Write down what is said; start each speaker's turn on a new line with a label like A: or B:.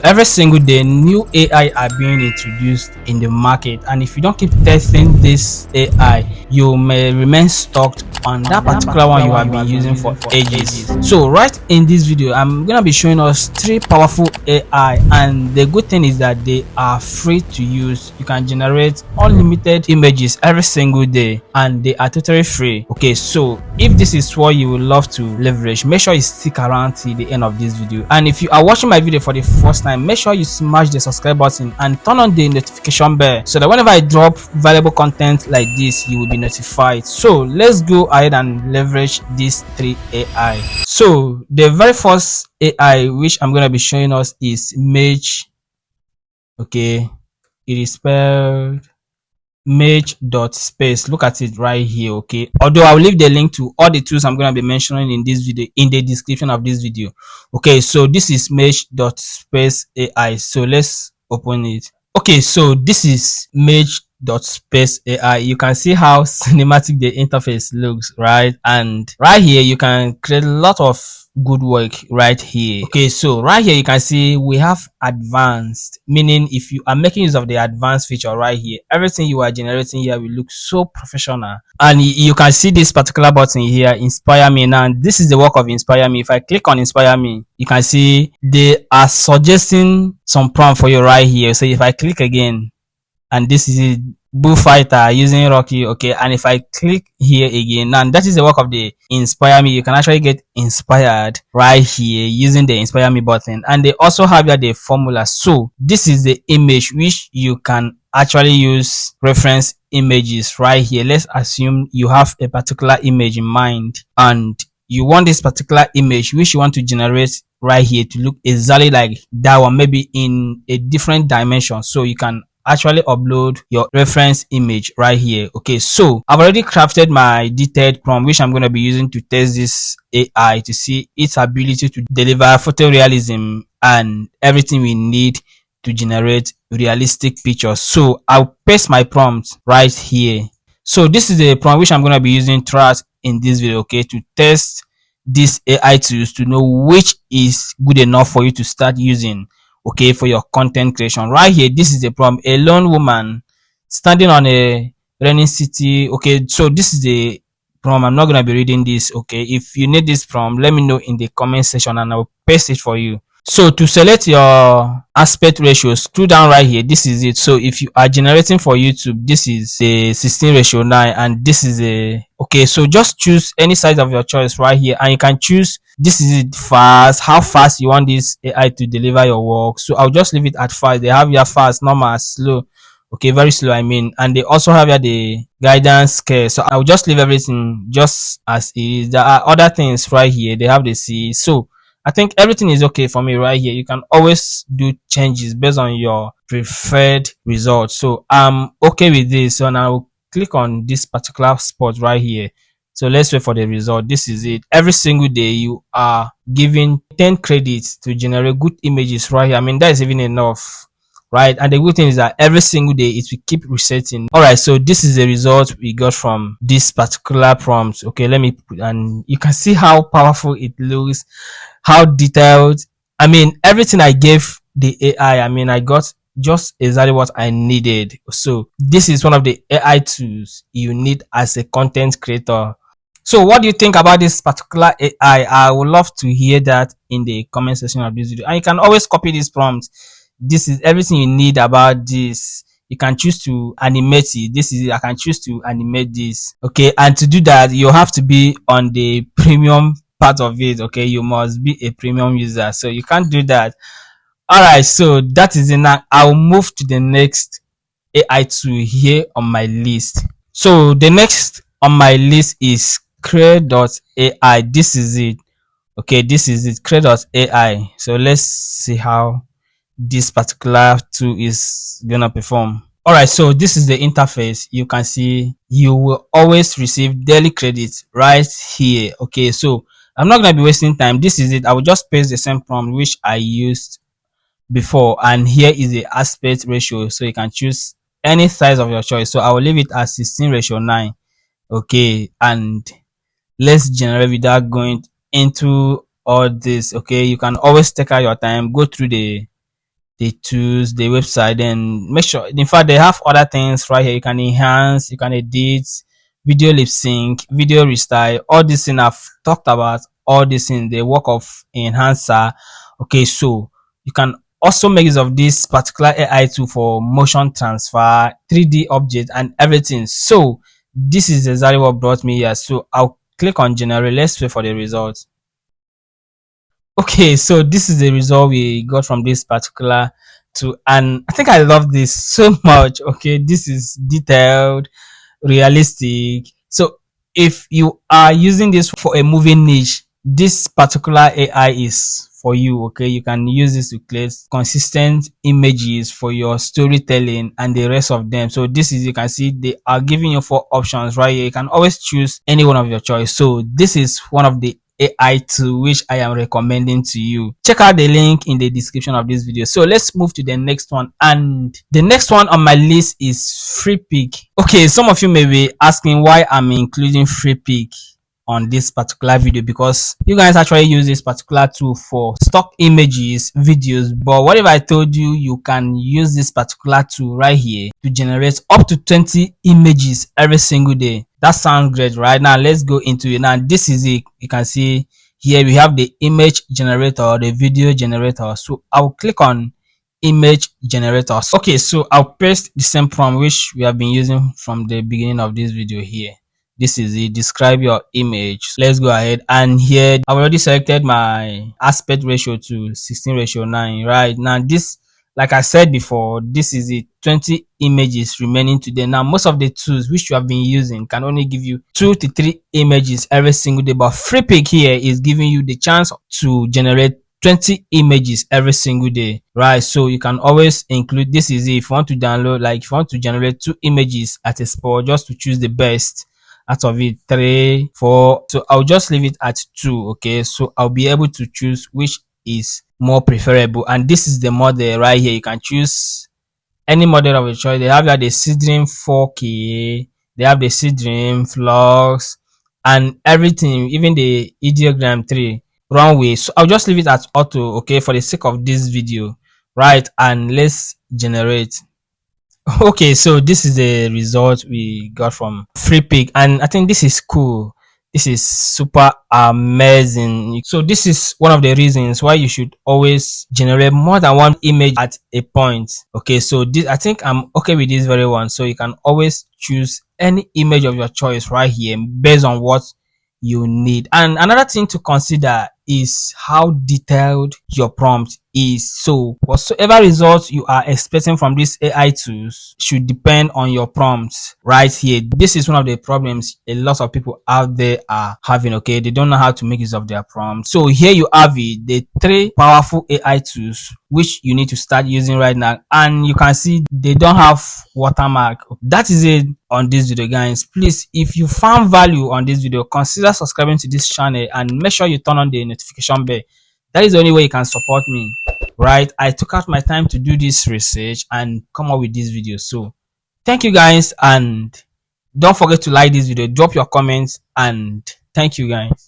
A: Every single day, new AI are being introduced in the market, and if you don't keep testing this AI, you may remain stuck on that particular one you have been using for ages. So right in this video, I'm gonna be showing us three powerful AI, and the good thing is that they are free to use. You can generate unlimited images every single day, and they are totally free. Okay, so if this is what you would love to leverage, make sure you stick around till the end of this video. And if you are watching my video for the first time, make sure you smash the subscribe button and turn on the notification bell so that whenever I drop valuable content like this, you will be notified. So let's go ahead and leverage these three AI. So the very first AI which I'm going to be showing us is mage. Okay, it is spelled mage.space. Look at it right here. Okay, although I'll leave the link to all the tools I'm going to be mentioning in this video in the description of this video. Okay, so this is mage.space AI. So let's open it. Okay, so this is mage.space AI. You can see how cinematic the interface looks, right? And right here you can create a lot of good work right here. Okay, so right here you can see we have advanced, meaning if you are making use of the advanced feature right here, everything you are generating here will look so professional. And you can see this particular button here, inspire me. Now this is the work of inspire me. If I click on inspire me, you can see they are suggesting some prompt for you right here. So if I click again, and this is a bullfighter using Rocky. Okay, and if I click here again, now that is the work of the inspire me. You can actually get inspired right here using the inspire me button, and they also have here the formula. So this is the image which you can actually use reference images right here. Let's assume you have a particular image in mind and you want this particular image which you want to generate right here to look exactly like that one, maybe in a different dimension. So you can actually upload your reference image right here. Okay, so I've already crafted my detailed prompt which I'm going to be using to test this AI to see its ability to deliver photorealism and everything we need to generate realistic pictures. So I'll paste my prompt right here. So this is the prompt which I'm going to be using throughout in this video, okay, to test these AI tools to know which is good enough for you to start using, okay, for your content creation. Right here, this is the prompt: a lone woman standing on a raining city. Okay, so this is the prompt. I'm not going to be reading this. Okay, if you need this prompt, let me know in the comment section and I'll paste it for you. So to select your aspect ratio, scroll down right here. This is it. So if you are generating for YouTube, this is the 16:9, and this is a okay. So just choose any size of your choice right here, and you can choose, this is it, fast, how fast you want this AI to deliver your work. So I'll just leave it at fast. They have your fast, normal, slow. Okay, very slow, I mean, and they also have here the guidance scale. So I'll just leave everything just as it is. There are other things right here. They have the C. So I think everything is okay for me right here. You can always do changes based on your preferred result. So I'm okay with this. So now I'll click on this particular spot right here. So let's wait for the result. This is it. Every single day you are given 10 credits to generate good images right here. I mean, that is even enough, right? And the good thing is that every single day it will keep resetting. All right, so this is the result we got from this particular prompt. Okay, let me put, and you can see how powerful it looks, how detailed. I mean, everything I gave the AI, I mean, I got just exactly what I needed. So this is one of the AI tools you need as a content creator. So what do you think about this particular AI? I would love to hear that in the comment section of this video, and you can always copy this prompt. This is everything you need about this. You can choose to animate it. This is it. I can choose to animate this. Okay, and to do that, you have to be on the premium part of it. Okay, you must be a premium user, so you can't do that. All right, so that is it. Now I'll move to the next AI tool here on my list. So the next on my list is Krea.ai. This is it. Okay, this is it, Krea.ai. So let's see how this particular tool is gonna perform. All right, so this is the interface. You can see you will always receive daily credits right here. Okay, so I'm not gonna be wasting time. This is it. I will just paste the same prompt which I used before, and here is the aspect ratio. So you can choose any size of your choice. So I will leave it as 16:9. Okay, and let's generate without going into all this. Okay, you can always take out your time, go through the the tools, the website, then make sure, in fact, they have other things right here. You can enhance, you can edit, video lip sync, video restyle, all these things I've talked about, all these in the work of enhancer. Okay, so you can also make use of this particular AI tool for motion transfer, 3D object, and everything. So this is exactly what brought me here. So I'll click on generate. Let's wait for the result. Okay, so this is the result we got from this particular tool, and I think I love this so much. Okay, this is detailed, realistic. So if you are using this for a movie niche, this particular AI is for you. Okay, you can use this to create consistent images for your storytelling and the rest of them. So this is, you can see they are giving you 4 options right here. You can always choose any one of your choice. So this is one of the AI tool which I am recommending to you. Check out the link in the description of this video. So let's move to the next one, and the next one on my list is FreePic. Okay, some of you may be asking why I'm including FreePic on this particular video, because you guys actually use this particular tool for stock images, videos. But what if I told you you can use this particular tool right here to generate up to 20 images every single day? That sounds great. Right now, let's go into it. Now this is it. You can see here we have the image generator, the video generator. So I'll click on image generators. Okay, so I'll paste the same prompt which we have been using from the beginning of this video here. This is it. Describe your image. Let's go ahead, and here I've already selected my aspect ratio to 16:9. Right now, this, like I said before, this is the 20 images remaining today. Now most of the tools which you have been using can only give you 2 to 3 images every single day, but FreePic here is giving you the chance to generate 20 images every single day, right? So you can always include, this is it. If you want to download, like if you want to generate 2 images at a spot, just to choose the best out of it, 3, 4. So I'll just leave it at 2. Okay, so I'll be able to choose which is more preferable, and this is the model right here. You can choose any model of your choice. They have like the Seedream 4K, they have the Seedream Flux, and everything, even the ideogram 3 runway. So I'll just leave it at auto, okay, for the sake of this video, right? And let's generate. Okay, so this is the result we got from FreePic, and I think this is cool. This is super amazing. So this is one of the reasons why you should always generate more than one image at a point. Okay, so this, I think I'm okay with this very one. So you can always choose any image of your choice right here based on what you need. And another thing to consider is how detailed your prompt is. So whatsoever results you are expecting from these AI tools should depend on your prompts right here. This is one of the problems a lot of people out there are having. Okay, they don't know how to make use of their prompts. So here you have it, the 3 powerful AI tools which you need to start using right now, and you can see they don't have watermark. That is it on this video, guys. Please, if you found value on this video, consider subscribing to this channel and make sure you turn on the notification bell. That is the only way you can support me, right? I took out my time to do this research and come up with this video. So thank you guys, and don't forget to like this video, drop your comments, and thank you guys.